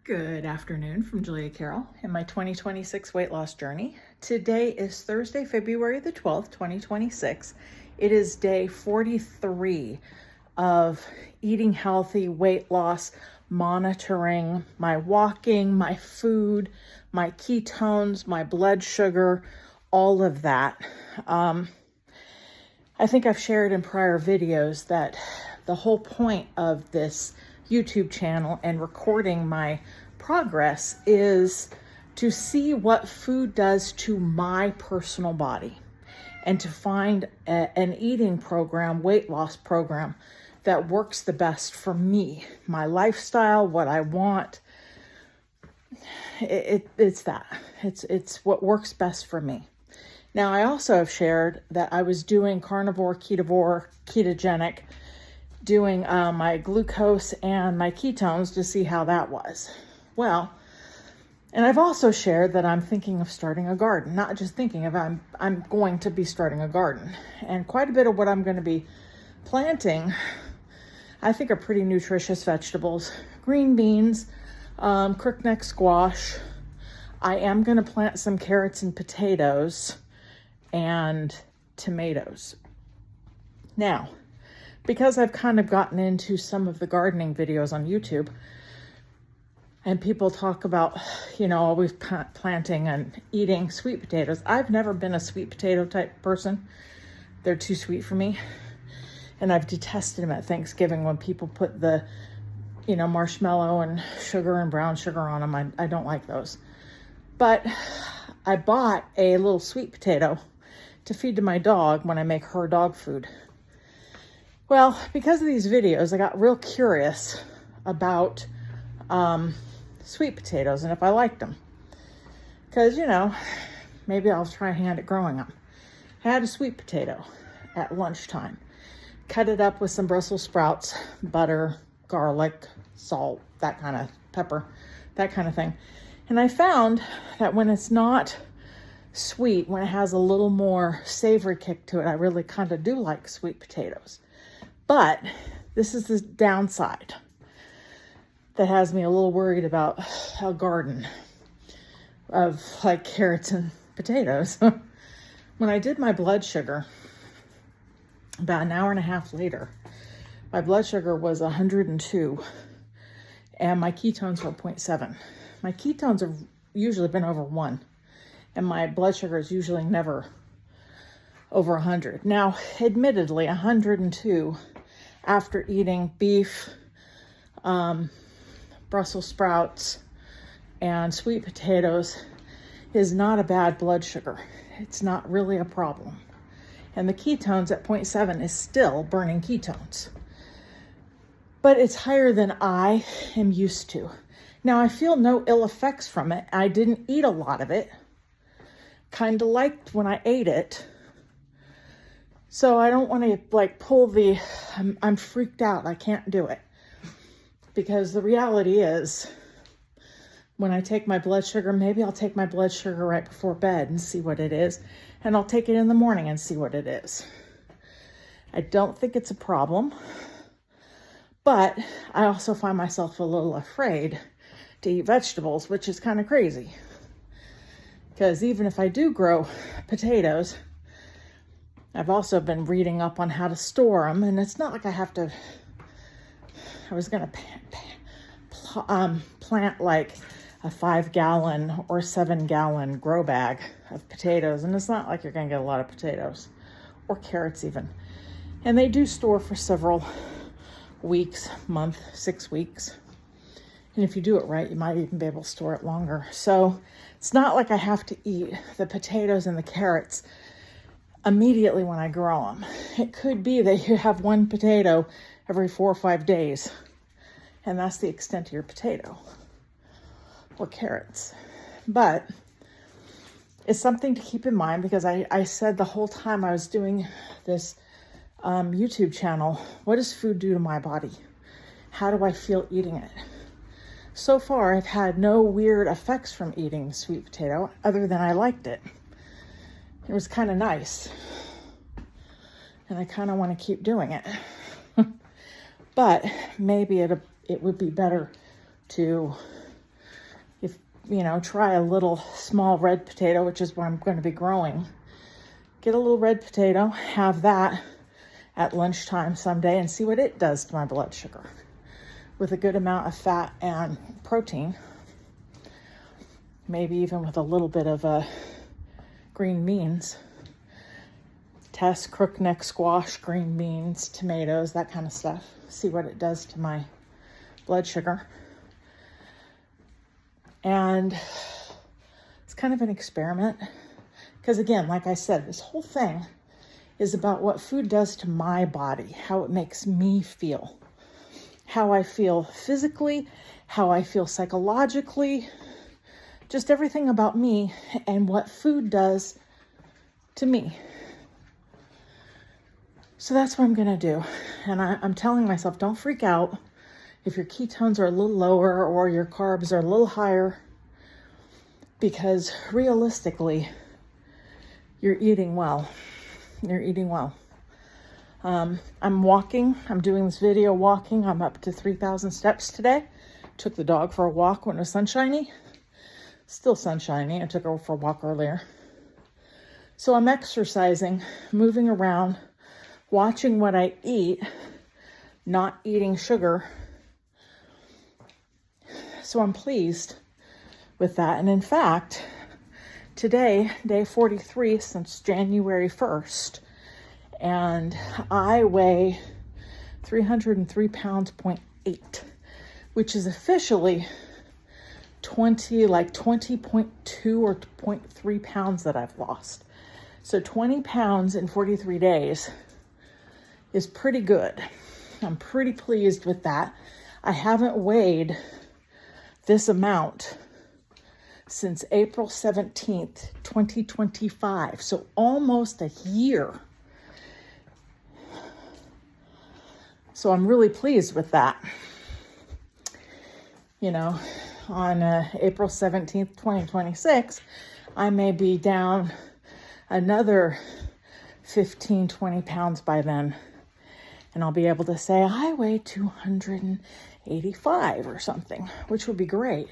Good afternoon from Julia Carroll in my 2026 weight loss journey. Today is Thursday, February the 12th, 2026. It is day 43 of eating healthy, weight loss, monitoring my walking, my food, my ketones, my blood sugar, all of that. I think I've shared in prior videos that the whole point of this YouTube channel and recording my progress is to see what food does to my personal body and to find an eating program, weight loss program that works the best for me, my lifestyle, what I want. It's what works best for me. Now, I also have shared that I was doing carnivore, ketogenic, doing my glucose and my ketones to see how that was. Well, and I've also shared that I'm thinking of starting a garden, not just thinking of, I'm going to be starting a garden. And quite a bit of what I'm going to be planting, I think, are pretty nutritious vegetables. Green beans, crookneck squash. I am going to plant some carrots and potatoes and tomatoes. Now, because I've kind of gotten into some of the gardening videos on YouTube, and people talk about, always planting and eating sweet potatoes. I've never been a sweet potato type person. They're too sweet for me. And I've detested them at Thanksgiving when people put the, marshmallow and sugar and brown sugar on them. I don't like those. But I bought a little sweet potato to feed to my dog when I make her dog food. Well, because of these videos, I got real curious about sweet potatoes and if I liked them. Because, maybe I'll try a hand at growing them. I had a sweet potato at lunchtime. Cut it up with some Brussels sprouts, butter, garlic, salt, that kind of pepper, that kind of thing. And I found that when it's not sweet, when it has a little more savory kick to it, I really kind of do like sweet potatoes. But this is the downside that has me a little worried about a garden of like carrots and potatoes. When I did my blood sugar, about an hour and a half later, my blood sugar was 102 and my ketones were 0.7. My ketones have usually been over 1 and my blood sugar is usually never over 100. Now, admittedly, 102 after eating beef, Brussels sprouts, and sweet potatoes is not a bad blood sugar. It's not really a problem. And the ketones at 0.7 is still burning ketones. But it's higher than I am used to. Now, I feel no ill effects from it. I didn't eat a lot of it. Kind of liked when I ate it. So I don't want to pull the, I'm freaked out. I can't do it. Because the reality is, when I take my blood sugar, maybe I'll take my blood sugar right before bed and see what it is. And I'll take it in the morning and see what it is. I don't think it's a problem. But I also find myself a little afraid to eat vegetables, which is kind of crazy. Because even if I do grow potatoes, I've also been reading up on how to store them. And it's not like I have to, I was going to plant like a 5-gallon or 7-gallon grow bag of potatoes. And it's not like you're going to get a lot of potatoes or carrots even. And they do store for several weeks, month, 6 weeks. And if you do it right, you might even be able to store it longer. So it's not like I have to eat the potatoes and the carrots immediately when I grow them. It could be that you have one potato every 4 or 5 days. And that's the extent of your potato or carrots. But it's something to keep in mind because I said the whole time I was doing this YouTube channel, what does food do to my body? How do I feel eating it? So far, I've had no weird effects from eating sweet potato other than I liked it. It was kind of nice. And I kind of want to keep doing it. But maybe it would be better to try a little small red potato, which is what I'm going to be growing. Get a little red potato, have that at lunchtime someday and see what it does to my blood sugar with a good amount of fat and protein. Maybe even with a little bit of green beans. Test crookneck squash, green beans, tomatoes, that kind of stuff. See what it does to my blood sugar. And it's kind of an experiment. Because again, like I said, this whole thing is about what food does to my body, how it makes me feel, how I feel physically, how I feel psychologically, just everything about me and what food does to me. So that's what I'm going to do. And I'm telling myself, don't freak out if your ketones are a little lower or your carbs are a little higher, because realistically, you're eating well. You're eating well. I'm walking. I'm doing this video walking. I'm up to 3,000 steps today. Took the dog for a walk when it was sunshiny. Still sunshiny. I took her for a walk earlier. So I'm exercising, moving around, watching what I eat, not eating sugar. So I'm pleased with that. And in fact, today, day 43 since January 1st, and I weigh 303 pounds, 0.8, which is officially 20.2 or 0.3 pounds that I've lost. So 20 pounds in 43 days is pretty good. I'm pretty pleased with that. I haven't weighed this amount since April 17th, 2025. So almost a year. So I'm really pleased with that. On April 17th, 2026, I may be down another 15, 20 pounds by then. And I'll be able to say, I weigh 285 or something, which would be great.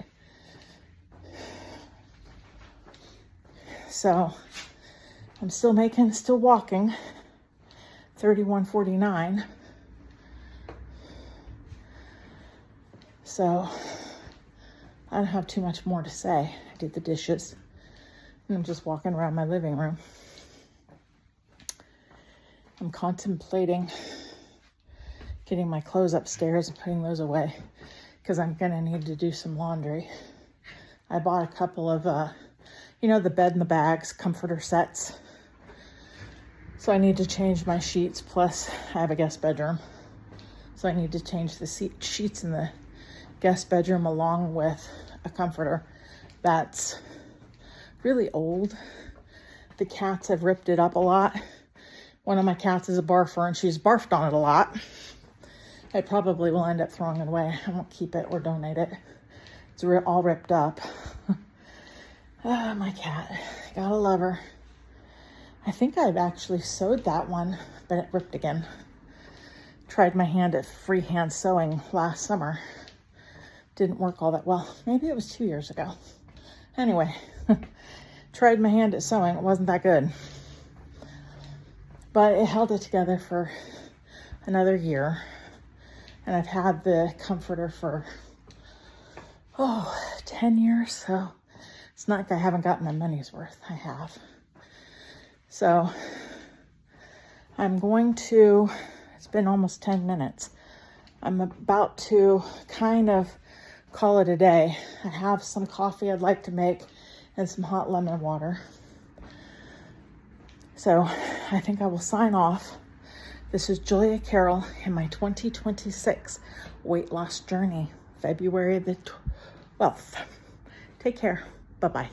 So I'm still walking, 31:49. So I don't have too much more to say. I did the dishes and I'm just walking around my living room. I'm contemplating getting my clothes upstairs and putting those away because I'm going to need to do some laundry. I bought a couple of, the bed and the bags, comforter sets. So I need to change my sheets. Plus I have a guest bedroom. So I need to change the sheets in the guest bedroom along with a comforter that's really old. The cats have ripped it up a lot. One of my cats is a barfer and she's barfed on it a lot. I probably will end up throwing it away. I won't keep it or donate it. It's all ripped up. My cat. Gotta love her. I think I've actually sewed that one, but it ripped again. Tried my hand at freehand sewing last summer. Didn't work all that well. Maybe it was 2 years ago. Anyway, tried my hand at sewing. It wasn't that good. But it held it together for another year. And I've had the comforter for, 10 years. So it's not like I haven't gotten my money's worth. I have. So I'm going to, it's been almost 10 minutes. I'm about to kind of call it a day. I have some coffee I'd like to make and some hot lemon water. So I think I will sign off. This is Julia Carroll in my 2026 weight loss journey, February the 12th. Take care. Bye-bye.